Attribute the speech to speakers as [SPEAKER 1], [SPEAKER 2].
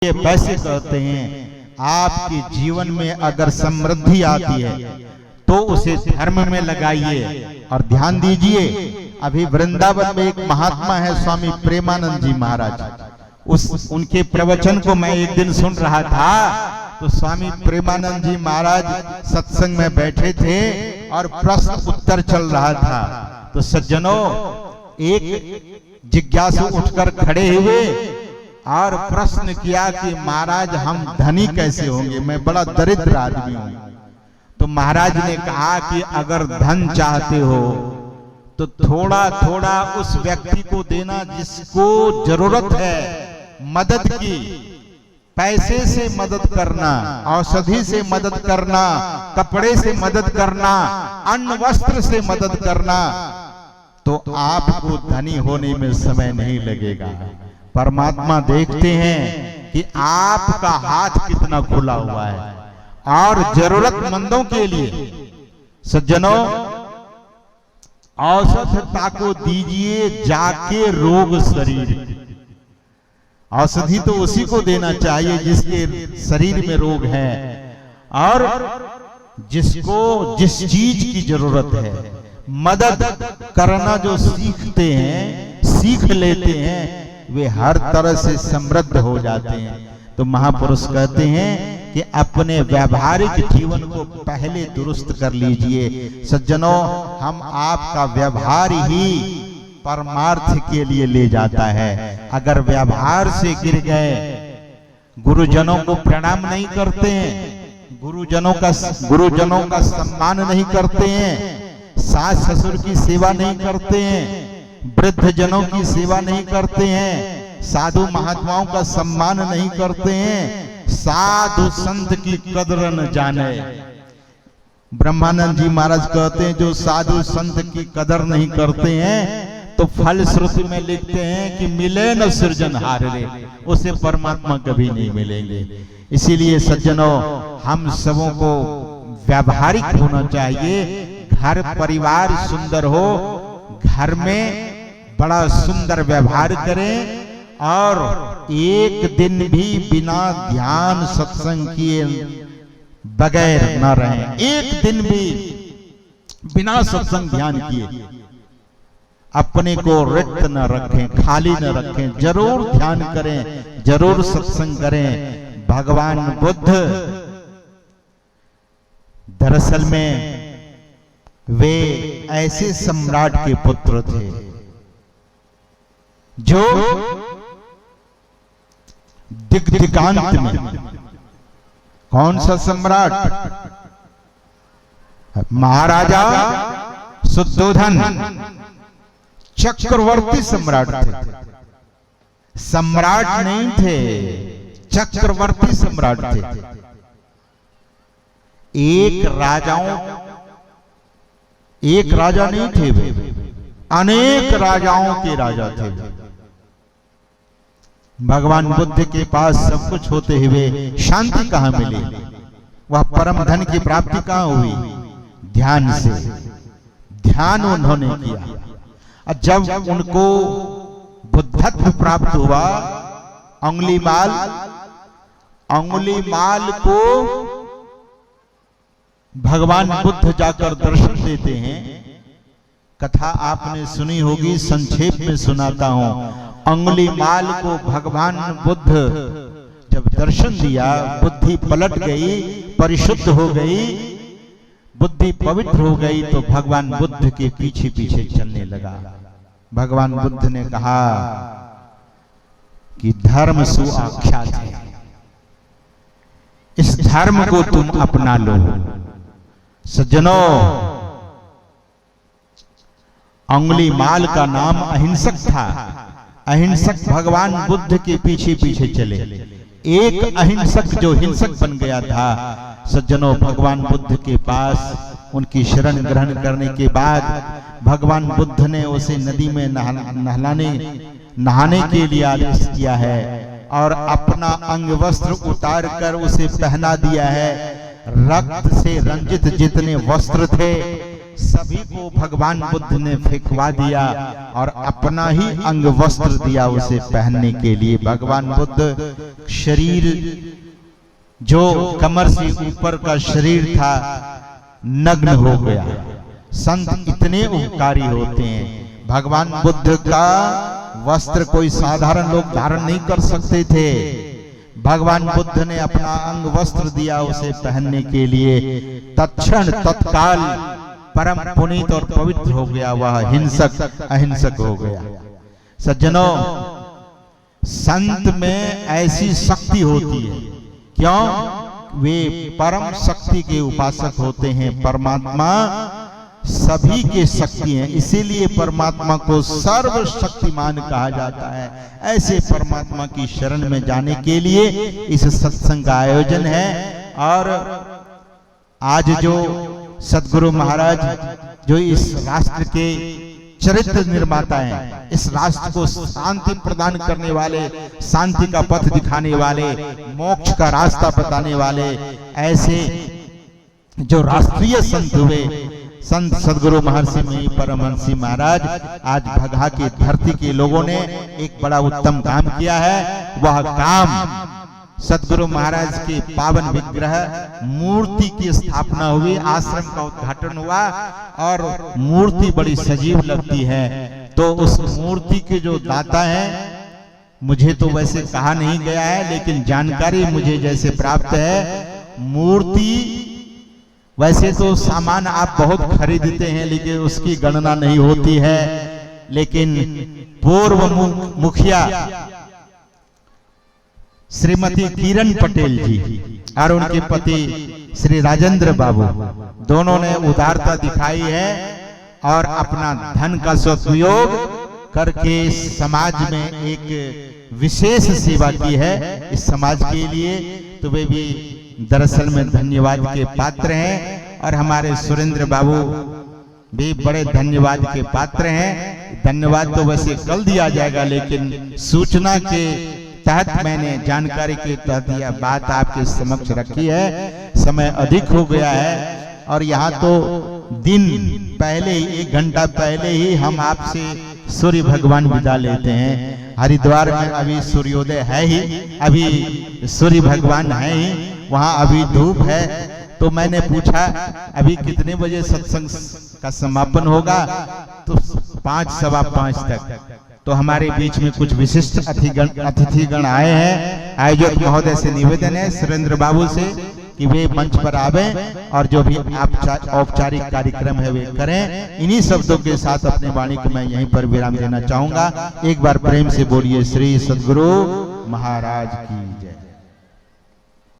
[SPEAKER 1] ये वैसे कहते हैं आपके जीवन में अगर समृद्धि आती है तो उसे धर्म में लगाइए। और ध्यान दीजिए, अभी वृंदावन में एक महात्मा है स्वामी प्रेमानंद जी महाराज, उनके प्रवचन को मैं एक दिन सुन रहा था तो स्वामी प्रेमानंद जी महाराज सत्संग में बैठे थे और प्रश्न उत्तर चल रहा था। तो सज्जनों, एक जिज्ञासु उठकर खड़े हुए और प्रश्न किया कि महाराज हम धनी कैसे होंगे, मैं बड़ा दरिद्र आदमी हूं। तो महाराज ने कहा कि अगर धन चाहते हो तो थोड़ा थोड़ा उस व्यक्ति को देना जिसको जरूरत है मदद की। पैसे से मदद करना, औषधि से मदद करना, कपड़े से मदद करना, अन्न वस्त्र से मदद करना, तो आपको धनी होने में समय नहीं लगेगा। परमात्मा देखते हैं कि आपका हाथ कितना खुला हुआ है। और जरूरतमंदों के लिए सज्जनों, औषधता को दीजिए जाके रोग शरीर। औषधि तो उसी को देना चाहिए जिसके शरीर में रोग है और जिसको जिस चीज की जरूरत है। मदद करना जो सीखते हैं, सीख लेते हैं, वे हर तरह से समृद्ध हो जाते हैं। तो महापुरुष कहते हैं कि अपने व्यावहारिक जीवन को पहले दुरुस्त कर लीजिए। सज्जनों, हम आपका व्यवहार ही परमार्थ के लिए ले जाता है। अगर व्यवहार से गिर गए, गुरुजनों को प्रणाम नहीं करते हैं, गुरुजनों का सम्मान नहीं करते हैं, सास ससुर की सेवा नहीं करते हैं, वृद्ध जनों की सेवा नहीं करते हैं, साधु महात्माओं का सम्मान नहीं करते हैं, साधु संत की कदर न जाने। ब्रह्मानंद जी महाराज कहते हैं जो साधु संत की कदर नहीं करते हैं तो फलश्रुति में लिखते हैं कि मिले न सृजनहार रे, उसे परमात्मा कभी नहीं मिलेंगे। इसीलिए सज्जनों, हम सबों को व्यावहारिक होना चाहिए। घर परिवार सुंदर हो, घर में बड़ा सुंदर व्यवहार करें और एक दिन भी बिना ध्यान सत्संग किए बगैर न रहें। एक दिन भी बिना सत्संग ध्यान किए अपने को रिक्त न रखें, खाली न रखें। जरूर ध्यान करें, जरूर सत्संग करें। भगवान बुद्ध दरअसल में वे ऐसे सम्राट के पुत्र थे जो दिग्दिगांत में, कौन सा सम्राट? महाराजा शुद्धोधन चक्रवर्ती सम्राट थे। सम्राट नहीं थे, चक्रवर्ती सम्राट थे। एक राजा नहीं थे वे, अनेक राजाओं के राजा थे। भगवान बुद्ध के पास सब कुछ होते हुए शांति कहां मिली? वह परम धन की प्राप्ति कहां हुई? ध्यान से। ध्यान उन्होंने किया। जब उनको बुद्धत्व प्राप्त हुआ, अंगुलीमाल को भगवान बुद्ध जाकर दर्शन देते हैं। कथा आपने सुनी होगी, संक्षेप में सुनाता हूं। अंगुलीमाल को भगवान बुद्ध जब दर्शन दिया, बुद्धि पलट गई, परिशुद्ध हो गई, बुद्धि पवित्र हो गई, तो भगवान बुद्ध के पीछे पीछे चलने लगा। भगवान बुद्ध ने कहा कि धर्म सुआख्यात है, इस धर्म को तुम अपना लो। सज्जनों, अंगुलीमाल का नाम अहिंसक था। अहिंसक भगवान बुद्ध के पीछे पीछे चले। एक अहिंसक जो हिंसक बन गया था, सज्जनों, भगवान बुद्ध के पास उनकी शरण ग्रहण करने के बाद भगवान बुद्ध ने उसे नदी में नहाने के लिए आदेश किया है और अपना अंग वस्त्र उतार कर उसे पहना दिया है। रक्त से रंजित जितने वस्त्र थे सभी को भगवान बुद्ध ने फेंकवा दिया और अपना ही अंग वस्त्र दिया उसे पहनने के लिए। भगवान बुद्ध शरीर जो कमर से ऊपर का शरीर था नग्न हो गया। संत इतने उपकारी होते हैं। भगवान बुद्ध का वस्त्र कोई साधारण लोग धारण नहीं कर सकते थे। भगवान बुद्ध ने अपना अंग वस्त्र दिया उसे पहनने के लिए। तत्क्षण तत्काल परम पुनीत और पवित्र हो गया, वह हिंसक अहिंसक हो गया। सज्जनों, संत में ऐसी शक्ति होती है। क्यों? वे परम शक्ति के उपासक होते हैं। परमात्मा सभी के शक्ति हैं, इसीलिए परमात्मा को सर्वशक्तिमान कहा जाता है। ऐसे परमात्मा की शरण में जाने के लिए इस सत्संग का आयोजन है। और आज जो सद्गुरु महाराज जो इस राष्ट्र के चरित्र निर्माता हैं, इस राष्ट्र को शांति प्रदान करने वाले, शांति का पथ दिखाने वाले, मोक्ष का रास्ता बताने वाले, ऐसे जो राष्ट्रीय संत हुए, संत सद्गुरु महर्षि मुनि परमहंस महाराज, आज भगहा की धरती के लोगों ने एक बड़ा उत्तम काम किया है। वह काम सद्गुरु महाराज के पावन विग्रह मूर्ति की स्थापना हुई, आश्रम का उद्घाटन हुआ और मूर्ति बड़ी सजीव लगती है। तो उस मूर्ति के जो दाता हैं, मुझे तो वैसे कहा नहीं गया है, लेकिन जानकारी मुझे जैसे प्राप्त है, मूर्ति वैसे तो सामान आप बहुत खरीदते हैं लेकिन उसकी गणना नहीं होती है। लेकिन पूर्व मुखिया श्रीमती किरण पटेल जी और उनके पति श्री राजेंद्र बाबू दोनों ने उदारता दिखाई है और अपना धन का सदुपयोग करके समाज में एक विशेष सेवा की है इस समाज के लिए। तो वे भी दरअसल में धन्यवाद के पात्र हैं और हमारे सुरेंद्र बाबू भी बड़े धन्यवाद के पात्र हैं। धन्यवाद तो वैसे कल दिया जाएगा, लेकिन सूचना के तहत मैंने जानकारी के तहत यह बात आपके समक्ष रखी है। समय अधिक हो गया है और यहाँ तो दिन पहले ही, 1 घंटा पहले ही हम आपसे सूर्य भगवान विदा लेते हैं। हरिद्वार में अभी सूर्योदय है ही, अभी सूर्य भगवान है ही, वहाँ अभी धूप है। तो मैंने पूछा अभी कितने बजे सत्संग का समापन होगा, तो 5 सवा 5 तक। तो हमारे बीच में कुछ विशिष्ट अतिथिगण आए हैं। आयोजक महोदय से निवेदन है सुरेंद्र बाबू से कि वे मंच पर आवे और जो भी औपचारिक कार्यक्रम है वे करें। इन्हीं शब्दों के साथ अपने वाणी को मैं यहीं पर विराम देना चाहूंगा। एक बार प्रेम से बोलिए श्री सद्गुरु महाराज की।